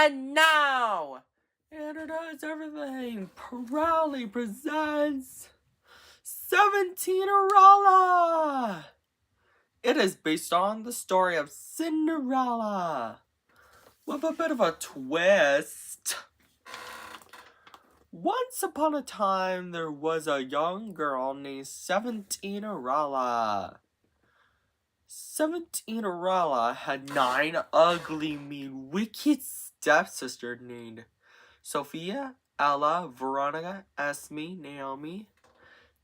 And now, Introduce Everything proudly presents Seventeennerella. It is based on the story of Cinderella, with a bit of a twist. Once upon a time, there was a young girl named Seventeennerella. Seventeennerella had 9 ugly, mean, wicked stepsisters named Sophia, Ella, Veronica, Esme, Naomi,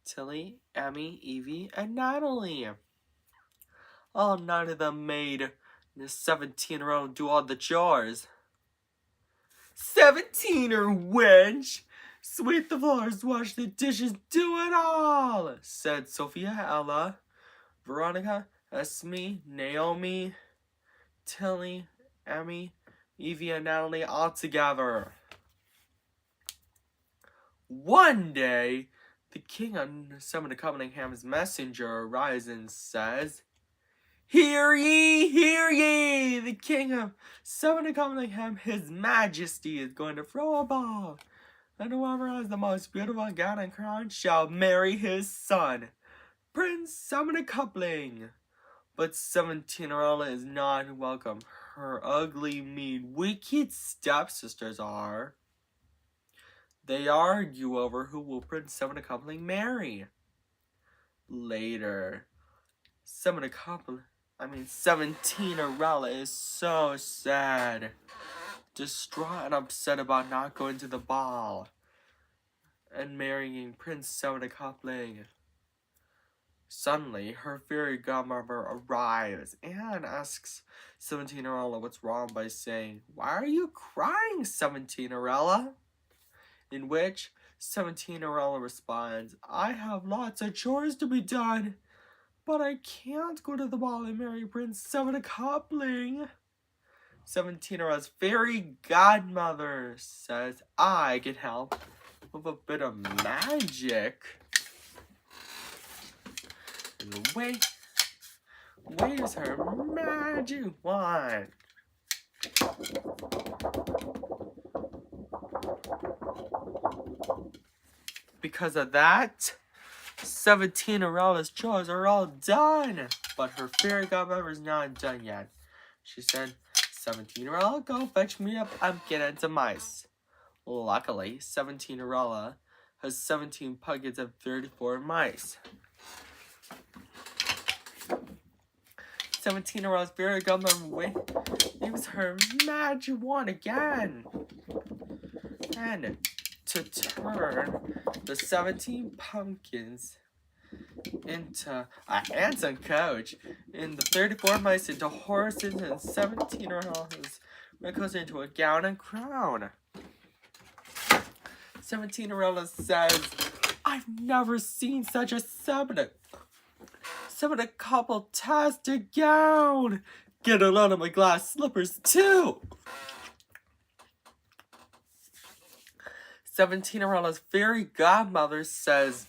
Tilly, Emmy, Evie, and Natalie. All 9 of them made the 17-year-old do all the chores. 17er wench! Sweep the floors, wash the dishes, do it all! Said Sophia, Ella, Veronica, Esme, Naomi, Tilly, Emmy, Evie, and Natalie all together. One day, the king on some of Cunningham's messenger arrives and says, "Hear ye, hear ye! The king of Seven of Cunningham, his majesty, is going to throw a ball, and whoever has the most beautiful gown and crown shall marry his son, Prince Seven of Coupling." But Seventeennerella is not welcome. Her ugly, mean, wicked stepsisters are. They argue over who will Prince Seven of Coupling marry. Later, Seventeennerella is so sad, distraught and upset about not going to the ball and marrying Prince Seven of Coupling. Suddenly, her fairy godmother arrives and asks Seventeennerella what's wrong by saying, "Why are you crying, Seventeennerella?" In which Seventeennerella responds, "I have lots of chores to be done, but I can't go to the ball and marry Prince Seven of Coupling." Seventeenerella's fairy godmother says, "I can help with a bit of magic." And waves her magic wand. Because of that, Seventeenerella's chores are all done. But her fairy godmother is not done yet. She said, "Seventeenerella, go fetch me a pumpkin and some mice." Luckily, Seventeenerella has 17 pumpkins and 34 mice. Seventeenerella's fairy godmother waves her magic wand again. And to turn the 17 pumpkins into a handsome coach, and the 34 mice into horses, and 17-year-olds goes into a gown and crown. Seventeenerella says, "I've never seen such a seven couple-tastic gown. Get a load of my glass slippers too." Seventeenerella's fairy godmother says,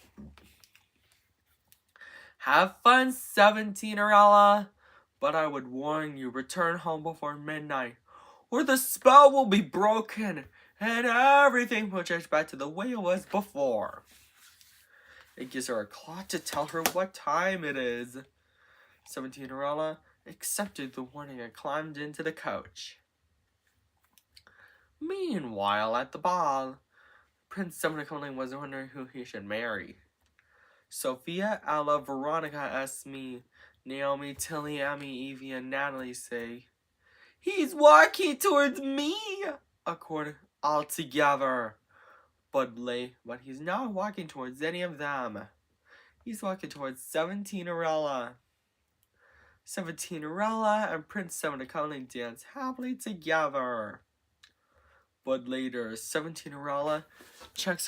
"Have fun, Seventeenerella, but I would warn you, return home before midnight, or the spell will be broken, and everything will change back to the way it was before." It gives her a clock to tell her what time it is. Seventeenerella accepted the warning and climbed into the coach. Meanwhile, at the ball, Prince Seven of Coupling was wondering who he should marry. Sophia, Ella, Veronica, Esme, Naomi, Tilly, Emmy, Evie, and Natalie say, "He's walking towards me," all together. But he's not walking towards any of them. He's walking towards Seventeenerella. Seventeenerella and Prince Seven of Coupling dance happily together. But later, when Seventeenerella checks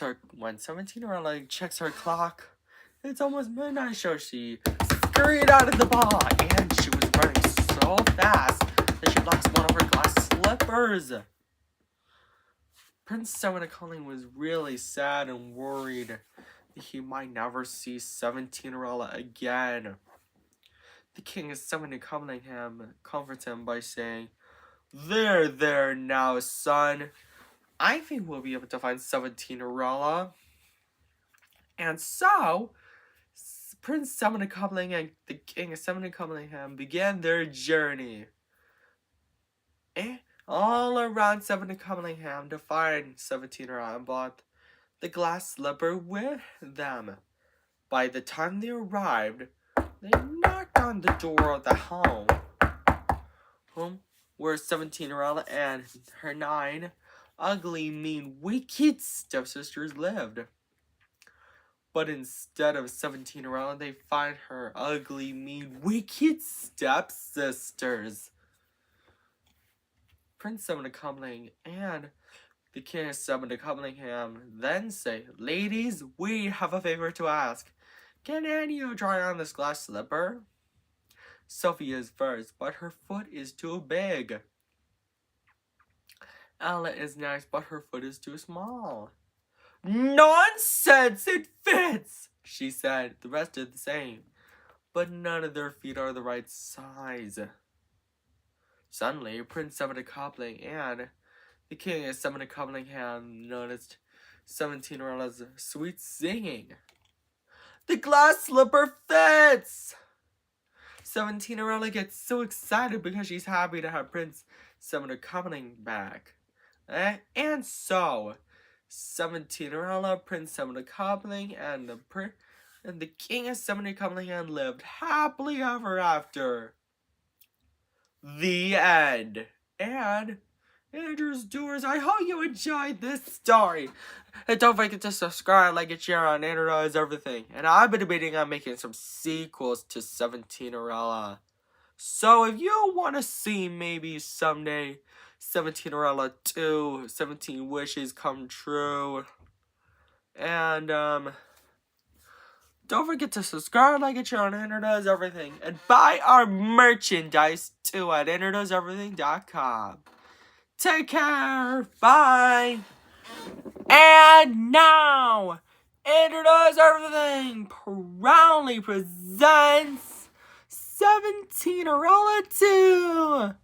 her clock, it's almost midnight, so she scurried out of the ball, and she was running so fast that she lost one of her glass slippers. Prince Seven of Coupling was really sad and worried that he might never see Seventeenerella again. The king of Seven of Coupling comforts him by saying, There now, son. I think we'll be able to find Seventeennerella. And so, Prince Coupling and the King of Cumlingham began their journey. All around Cumlingham to find Seventeennerella and brought the glass slipper with them. By the time they arrived, they knocked on the door of the home where Seventeennerella and her 9 ugly, mean, wicked stepsisters lived. But instead of Seventeennerella, they find her ugly, mean, wicked stepsisters. Prince Coupling and the King of Cumlingham then say, "Ladies, we have a favor to ask. Can any of you try on this glass slipper?" Sophie is first, but her foot is too big. Ella is next, but her foot is too small. "Nonsense! It fits!" she said. The rest did the same, but none of their feet are the right size. Suddenly, Prince Coupling and the King of Cumlingham noticed Seventeenerella's sweet singing. "The glass slipper fits!" Seventeenerella gets so excited because she's happy to have Prince Coupling back. And so, Seventeenerella, Prince Coupling, and the King of Cumlingham lived happily ever after. The end. And Andrew's Doers, I hope you enjoyed this story. And don't forget to subscribe, like, and share on Andrew Knows Everything. And I've been debating on making some sequels to Seventeennerella. So if you want to see maybe someday Seventeennerella 2, 17 Wishes Come True. And don't forget to subscribe, like, and share on Andrew Knows Everything. And buy our merchandise too at andrewknowseverything.com. Take care. Bye. And now, Andrew Knows Everything proudly presents Seventeennerella 2.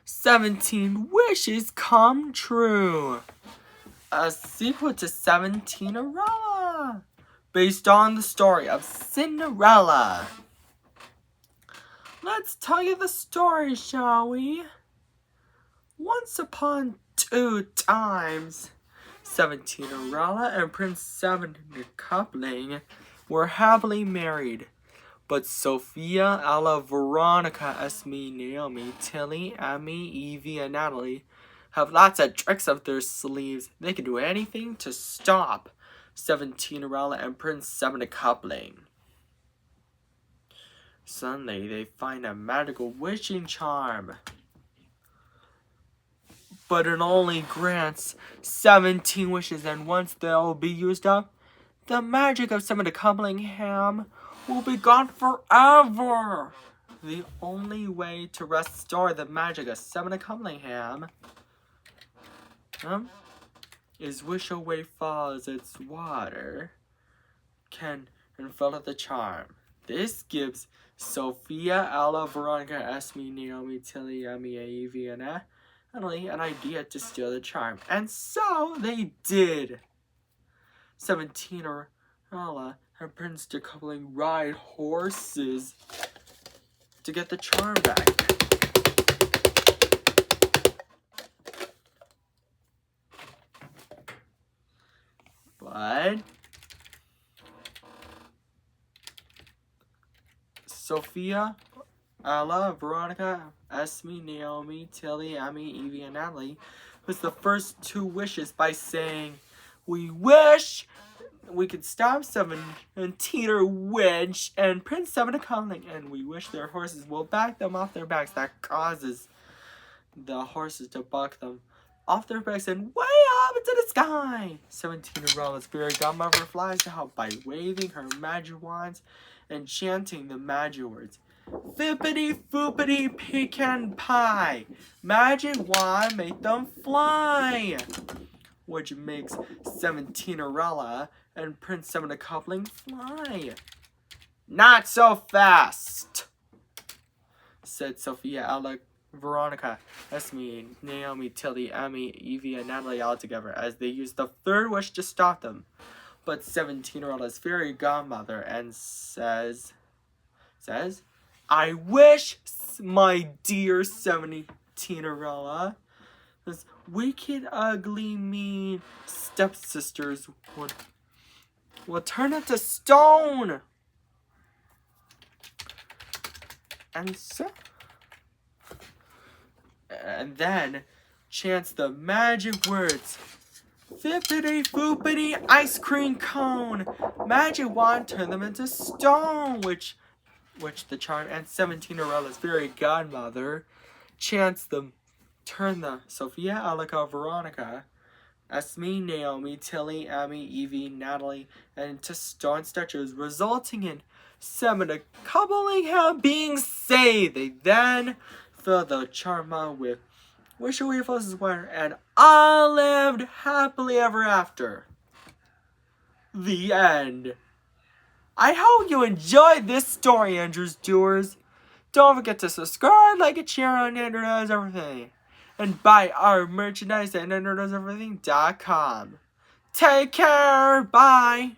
17 Wishes Come True. A sequel to Seventeennerella, based on the story of Cinderella. Let's tell you the story, shall we? Once upon 2 times, Seventeennerella and Prince Coupling were happily married. But Sophia, Ella, Veronica, Esme, Naomi, Tilly, Emmy, Evie, and Natalie have lots of tricks up their sleeves. They can do anything to stop Seventeennerella and Prince Coupling. Suddenly, they find a magical wishing charm. But it only grants 17 wishes, and once they'll be used up, the magic of Cumlingham will be gone forever. The only way to restore the magic of Cumlingham is wish away falls its water and fill up the charm. This gives Sophia, Ella, Veronica, Esme, Naomi, Tilly, Emmy, Evie, and Emily an idea to steal the charm. And so they did. Seventeennerella and Prince Coupling ride horses to get the charm back. But Sophia, Ella, Veronica, Esme, Naomi, Tilly, Emmy, Evie, and Natalie was the first 2 wishes by saying, "We wish we could stop Seventeener Witch and Prince Coupling, and we wish their horses will back them off their backs." That causes the horses to buck them off their backs and way up into the sky. Seventeenerella's spirit godmother flies to help by waving her magic wands and chanting the magic words. "Fippity foopity pecan pie, magic wand make them fly," which makes Seventeenerella and Prince Coupling fly. "Not so fast," said Sophia, Ella, Veronica, Esme, Naomi, Tilly, Emmy, Evie, and Natalie all together as they use the third wish to stop them. But 17-year-old fairy godmother and says, I wish, my dear 17-year-old, this wicked, ugly, mean stepsisters will turn into stone. And then chants the magic words. Fippity foopity ice cream cone. Magic wand turn them into stone, which the charm and 17-year-old fairy godmother chants them. Turn the Sophia, Alika, Veronica, Esme, Naomi, Tilly, Emmy, Evie, Natalie, and into stone statues, resulting in 7 coupling being saved. They then fill the charm with wish away Fuzzy's water, and all lived happily ever after. The end. I hope you enjoyed this story, Andrews Doers. Don't forget to subscribe, like, and share on Andrews Everything. And buy our merchandise at AndrewDoesEverything.com. Take care. Bye.